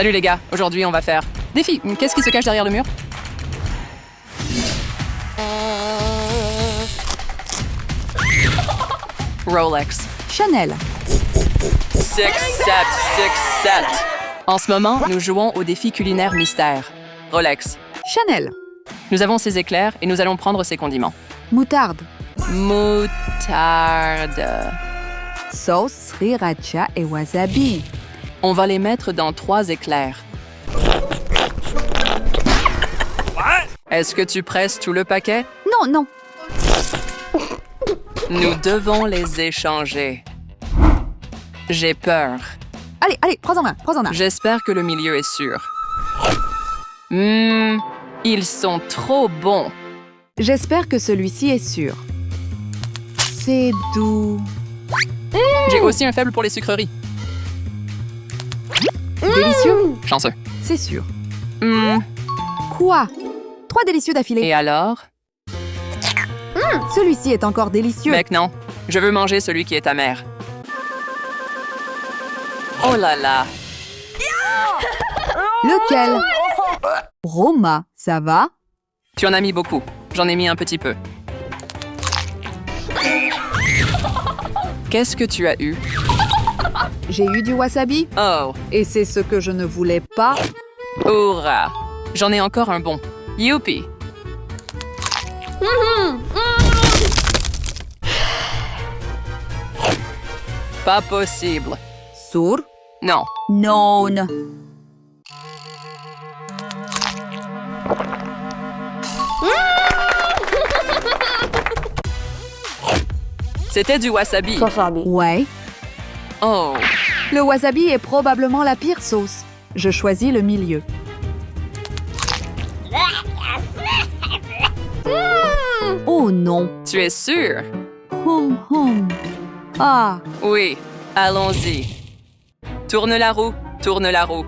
Salut les gars, aujourd'hui on va faire... Défi, qu'est-ce qui se cache derrière le mur? Rolex. Chanel. 6, 7. En ce moment, nous jouons au défi culinaire mystère. Rolex. Chanel. Nous avons ces éclairs et nous allons prendre ces condiments. Moutarde. Moutarde. Sauce, sriracha et wasabi. On va les mettre dans 3 éclairs. Est-ce que tu presses tout le paquet? Non, non. Nous devons les échanger. J'ai peur. Allez, prends-en un. J'espère que le milieu est sûr. Ils sont trop bons. J'espère que celui-ci est sûr. C'est doux. J'ai aussi un faible pour les sucreries. Délicieux? Chanceux. C'est sûr. Quoi? 3 délicieux d'affilée. Et alors? Celui-ci est encore délicieux. Mec, non. Je veux manger celui qui est amer. Oh là là. Lequel? Roma, ça va? Tu en as mis beaucoup. J'en ai mis un petit peu. Qu'est-ce que tu as eu? J'ai eu du wasabi. Oh, Et c'est ce que je ne voulais pas. hurrah. J'en ai encore un bon. Youpi. Pas possible. Sûr? Non. Non. C'était du wasabi. Ouais. Oh. Le wasabi est probablement la pire sauce. Je choisis le milieu. Oh non. Tu es sûr? Hum. Ah, Oui. Allons-y. Tourne la roue. Tourne la roue.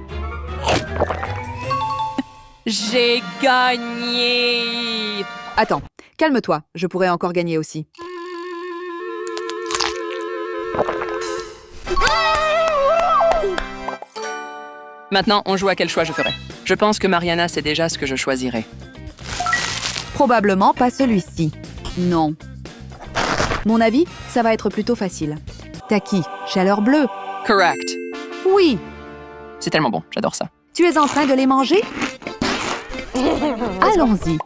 J'ai gagné. attends. Calme-toi. Je pourrais encore gagner aussi. Maintenant, on joue à quel choix je ferai. Je pense que Mariana sait déjà ce que je choisirai. Probablement pas celui-ci. Non. Mon avis, ça va être plutôt facile. Taki, chaleur bleue. Correct. Oui. C'est tellement bon, j'adore ça. Tu es en train de les manger? Allons-y.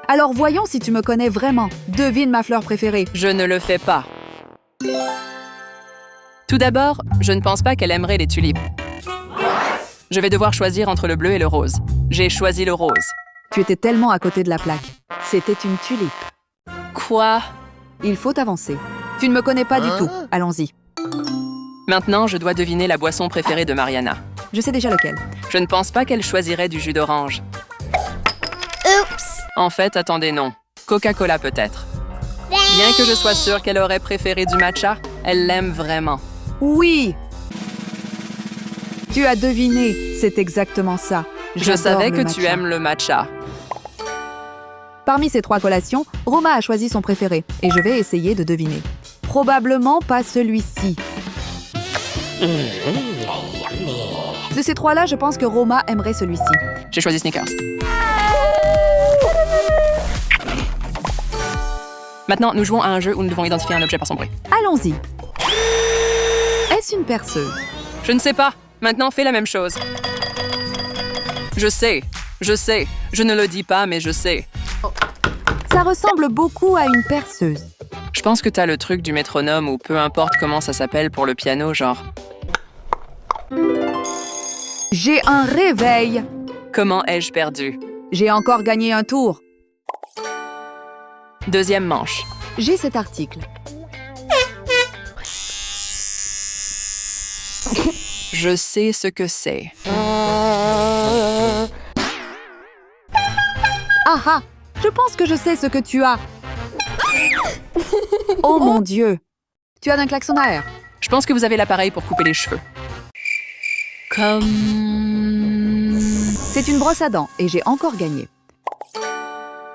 Alors voyons si tu me connais vraiment. Devine ma fleur préférée. Je ne le fais pas. Tout d'abord, je ne pense pas qu'elle aimerait les tulipes. Je vais devoir choisir entre le bleu et le rose. J'ai choisi le rose. Tu étais tellement à côté de la plaque. C'était une tulipe. Quoi? Il faut avancer. Tu ne me connais pas du tout. Allons-y. Maintenant, je dois deviner la boisson préférée de Mariana. Je sais déjà lequel. Je ne pense pas qu'elle choisirait du jus d'orange. Oups! En fait, attendez, non. Coca-Cola peut-être. Bien que je sois sûre qu'elle aurait préféré du matcha, elle l'aime vraiment. Oui. Tu as deviné. C'est exactement ça. Je J'adore savais le que tu matcha. aimes le matcha. Parmi ces 3 collations, Roma a choisi son préféré et je vais essayer de deviner. Probablement pas celui-ci. De ces 3-là, je pense que Roma aimerait celui-ci. J'ai choisi Snickers. Maintenant, nous jouons à un jeu où nous devons identifier un objet par son bruit. Allons-y. Est-ce une perceuse? Je ne sais pas. Maintenant, fais la même chose. Je sais. Je ne le dis pas, mais je sais. Ça ressemble beaucoup à une perceuse. Je pense que t'as le truc du métronome ou peu importe comment ça s'appelle pour le piano, genre... J'ai un réveil. Comment ai-je perdu? J'ai encore gagné un tour. Deuxième manche. J'ai cet article. Je sais ce que c'est. Ah! Je pense que je sais ce que tu as. Oh mon Dieu! Tu as un klaxon à air. Je pense que vous avez l'appareil pour couper les cheveux. Comme... C'est une brosse à dents et j'ai encore gagné.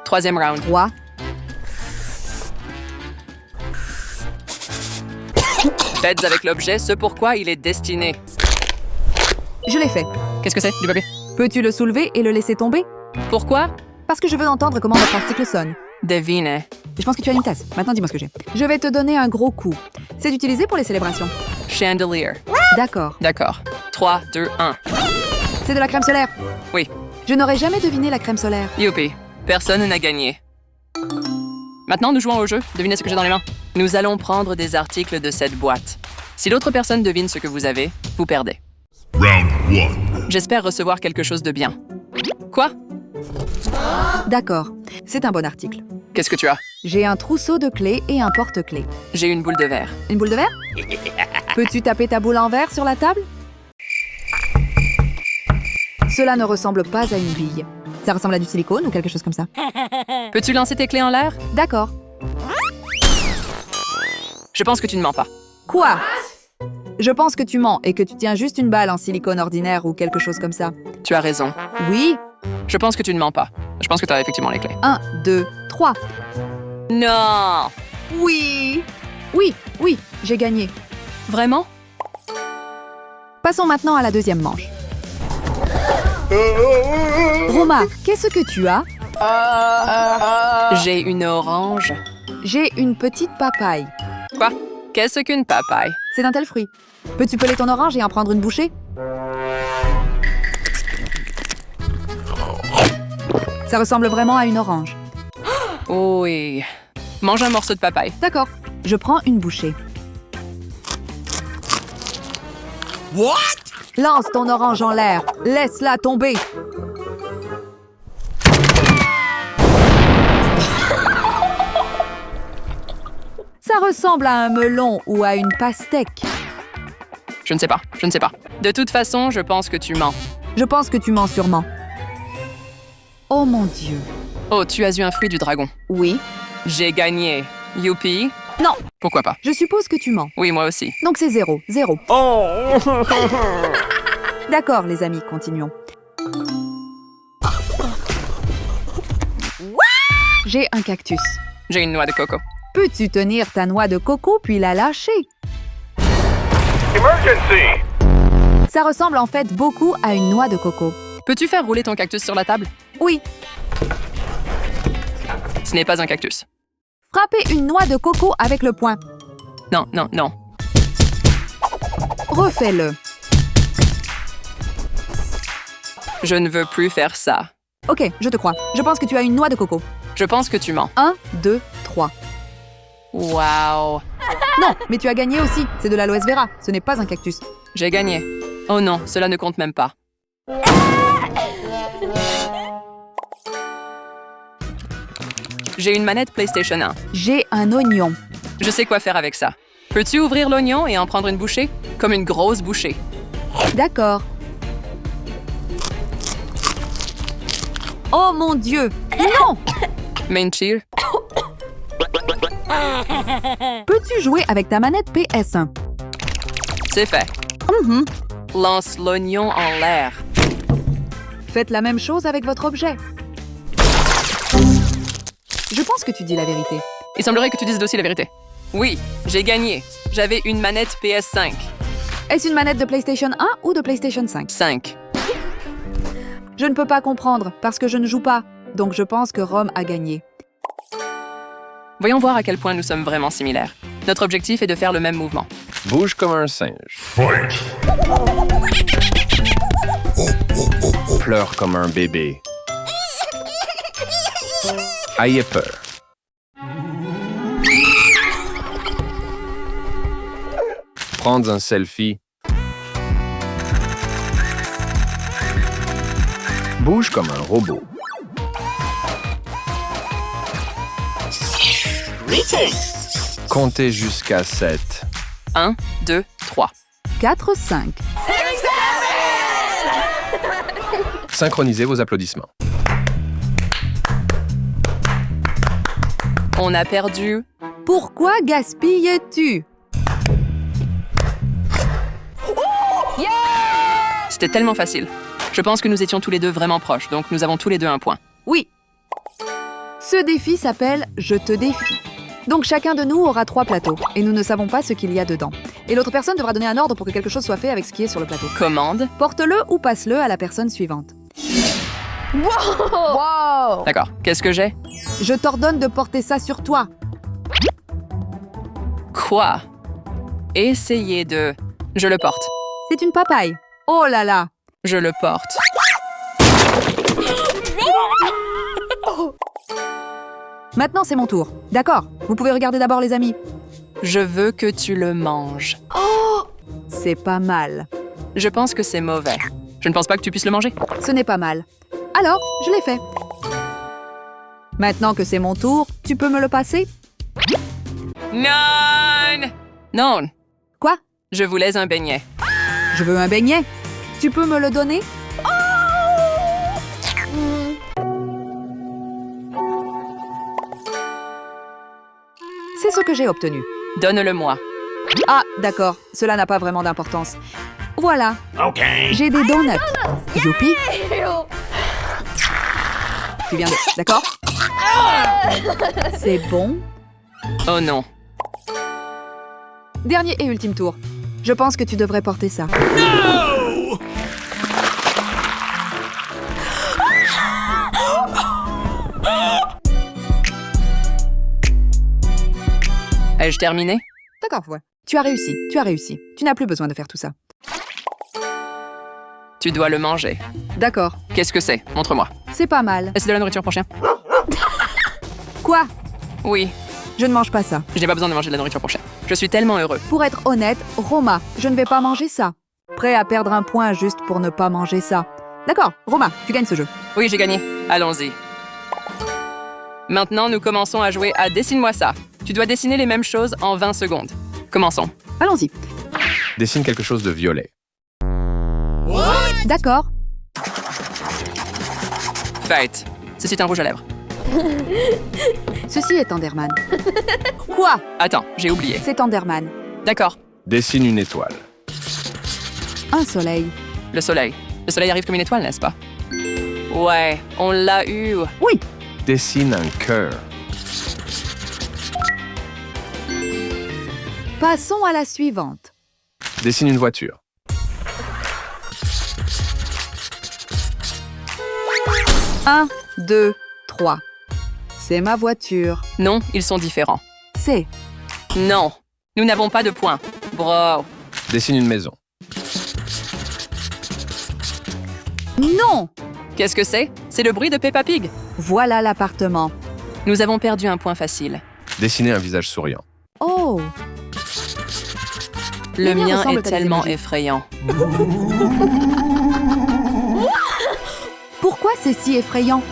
Troisième round. 3. Faites avec l'objet ce pourquoi il est destiné. Je l'ai fait. Qu'est-ce que c'est, du papier? Peux-tu le soulever et le laisser tomber? Pourquoi? Parce que je veux entendre comment votre article sonne. Devine. Je pense que tu as une tasse. Maintenant, dis-moi ce que j'ai. Je vais te donner un gros coup. C'est utilisé pour les célébrations. Chandelier. D'accord. D'accord. 3, 2, 1. C'est de la crème solaire. Oui. Je n'aurais jamais deviné la crème solaire. Youpi. Personne n'a gagné. Maintenant, nous jouons au jeu. Devinez ce que j'ai dans les mains. Nous allons prendre des articles de cette boîte. Si l'autre personne devine ce que vous avez, vous perdez. Round 1. J'espère recevoir quelque chose de bien. Quoi? D'accord. C'est un bon article. Qu'est-ce que tu as? J'ai un trousseau de clés et un porte-clés. J'ai une boule de verre. Une boule de verre? Peux-tu taper ta boule en verre sur la table? Cela ne ressemble pas à une bille. Ça ressemble à du silicone ou quelque chose comme ça. Peux-tu lancer tes clés en l'air? D'accord. Je pense que tu ne mens pas. Quoi? Je pense que tu mens et que tu tiens juste une balle en silicone ordinaire ou quelque chose comme ça. Tu as raison. Oui. Je pense que tu ne mens pas. Je pense que tu as effectivement les clés. 1, 2, 3. Non! Oui. Oui, j'ai gagné. Vraiment? Passons maintenant à la deuxième manche. Roma, qu'est-ce que tu as? J'ai une orange. J'ai une petite papaye. Quoi? Qu'est-ce qu'une papaye? C'est un tel fruit. Peux-tu peler ton orange et en prendre une bouchée? Ça ressemble vraiment à une orange. Oui. Mange un morceau de papaye. D'accord. Je prends une bouchée. What? Lance ton orange en l'air. Laisse-la tomber. Ça ressemble à un melon ou à une pastèque. Je ne sais pas. Je ne sais pas. De toute façon, je pense que tu mens. Je pense que tu mens sûrement. Oh mon Dieu. Oh, tu as eu un fruit du dragon. Oui. J'ai gagné. Youpi. Non, Pourquoi pas? je suppose que tu mens. Oui, moi aussi. Donc c'est 0. 0. D'accord, les amis, continuons. J'ai un cactus. J'ai une noix de coco. Peux-tu tenir ta noix de coco puis la lâcher? Emergency! Ça ressemble en fait beaucoup à une noix de coco. Peux-tu faire rouler ton cactus sur la table? Oui, Ce n'est pas un cactus. frappez une noix de coco avec le poing. Non, non, non. Refais-le. Je ne veux plus faire ça. Ok, je te crois. Je pense que tu as une noix de coco. Je pense que tu mens. 1, 2, 3. Wow. Non, mais tu as gagné aussi. C'est de l'aloe vera. Ce n'est pas un cactus. J'ai gagné. Oh non, cela ne compte même pas. J'ai une manette PlayStation 1. J'ai un oignon. Je sais quoi faire avec ça. Peux-tu ouvrir l'oignon et en prendre une bouchée? Comme une grosse bouchée. D'accord. Oh mon Dieu! Non! Main cheer. Peux-tu jouer avec ta manette PS1? C'est fait. Mhm. Lance l'oignon en l'air. Faites la même chose avec votre objet. Je pense que tu dis la vérité. Il semblerait que tu dises aussi la vérité. Oui, j'ai gagné. J'avais une manette PS5. Est-ce une manette de PlayStation 1 ou de PlayStation 5? 5. Je ne peux pas comprendre parce que je ne joue pas. Donc je pense que Rome a gagné. Voyons voir à quel point nous sommes vraiment similaires. Notre objectif est de faire le même mouvement. Bouge comme un singe. Fight! Pleure comme un bébé. Ayez peur. Prendre un selfie. Bouge comme un robot. Comptez jusqu'à 7. 1, 2, 3. 4, 5. Synchronisez vos applaudissements. On a perdu. Pourquoi gaspilles-tu? C'était tellement facile. Je pense que nous étions tous les deux vraiment proches, donc nous avons tous les deux un point. Oui. Ce défi s'appelle « Je te défie ». Donc chacun de nous aura 3 plateaux, et nous ne savons pas ce qu'il y a dedans. Et l'autre personne devra donner un ordre pour que quelque chose soit fait avec ce qui est sur le plateau. Commande. Porte-le ou passe-le à la personne suivante. Wow! D'accord. Qu'est-ce que j'ai? Je t'ordonne de porter ça sur toi. Quoi? Essayez de... Je le porte. C'est une papaye. Oh là là! Je le porte. Maintenant, c'est mon tour. D'accord, vous pouvez regarder d'abord, les amis. Je veux que tu le manges. C'est pas mal. Je pense que c'est mauvais. Je ne pense pas que tu puisses le manger. Ce n'est pas mal. Alors, je l'ai fait. Maintenant que c'est mon tour, tu peux me le passer? Non! Non! Quoi? Je voulais un beignet. Je veux un beignet. Tu peux me le donner? C'est ce que j'ai obtenu. Donne-le-moi. Ah, d'accord, cela n'a pas vraiment d'importance. Voilà, j'ai des donuts. Youpi, tu viens de... D'accord? C'est bon. Oh non. Dernier et ultime tour. Je pense que tu devrais porter ça. Ai-je terminé? D'accord, ouais. Tu as réussi, tu as réussi. Tu n'as plus besoin de faire tout ça. Tu dois le manger. D'accord, Qu'est-ce que c'est? Montre-moi. c'est pas mal. Est-ce de la nourriture pour chien? Quoi? Oui. Je ne mange pas ça. Je n'ai pas besoin de manger de la nourriture pour chien. Je suis tellement heureux. Pour être honnête, Roma, je ne vais pas manger ça. Prêt à perdre un point juste pour ne pas manger ça. D'accord, Roma, tu gagnes ce jeu. Oui, j'ai gagné. Allons-y. Maintenant, nous commençons à jouer à Dessine-moi ça. Tu dois dessiner les mêmes choses en 20 secondes. Commençons. Allons-y. Dessine quelque chose de violet. D'accord. Faites. Ceci est un rouge à lèvres. Ceci est Enderman. Quoi? Attends, j'ai oublié. C'est Enderman. D'accord. Dessine une étoile. Un soleil. Le soleil. Le soleil arrive comme une étoile, n'est-ce pas? Ouais, on l'a eu. Oui. Dessine un cœur. Passons à la suivante. Dessine une voiture. Un, 2, 3. C'est ma voiture. Non, ils sont différents. C'est. Non, nous n'avons pas de points. Bro. Dessine une maison. Non! Qu'est-ce que c'est? C'est le bruit de Peppa Pig. Voilà l'appartement. Nous avons perdu un point facile. Dessinez un visage souriant. Oh! Le Les miens mien ressemblent est à des tellement emojis. effrayant. Pourquoi c'est si effrayant?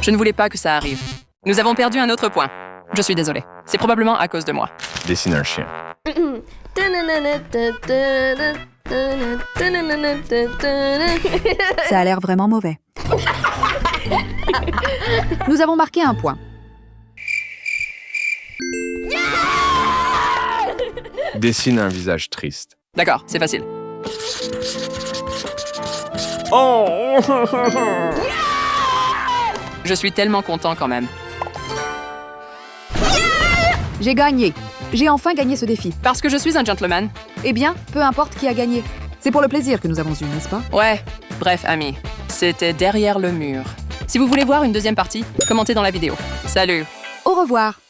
Je ne voulais pas que ça arrive. Nous avons perdu un autre point. Je suis désolée. C'est probablement à cause de moi. Dessine un chien. Ça a l'air vraiment mauvais. Nous avons marqué un point. Dessine un visage triste. D'accord, c'est facile. Je suis tellement content quand même. J'ai gagné. J'ai enfin gagné ce défi. Parce que je suis un gentleman. Eh bien, peu importe qui a gagné. C'est pour le plaisir que nous avons eu, n'est-ce pas? Ouais, bref, amis. C'était derrière le mur. Si vous voulez voir une deuxième partie, commentez dans la vidéo. Salut! Au revoir.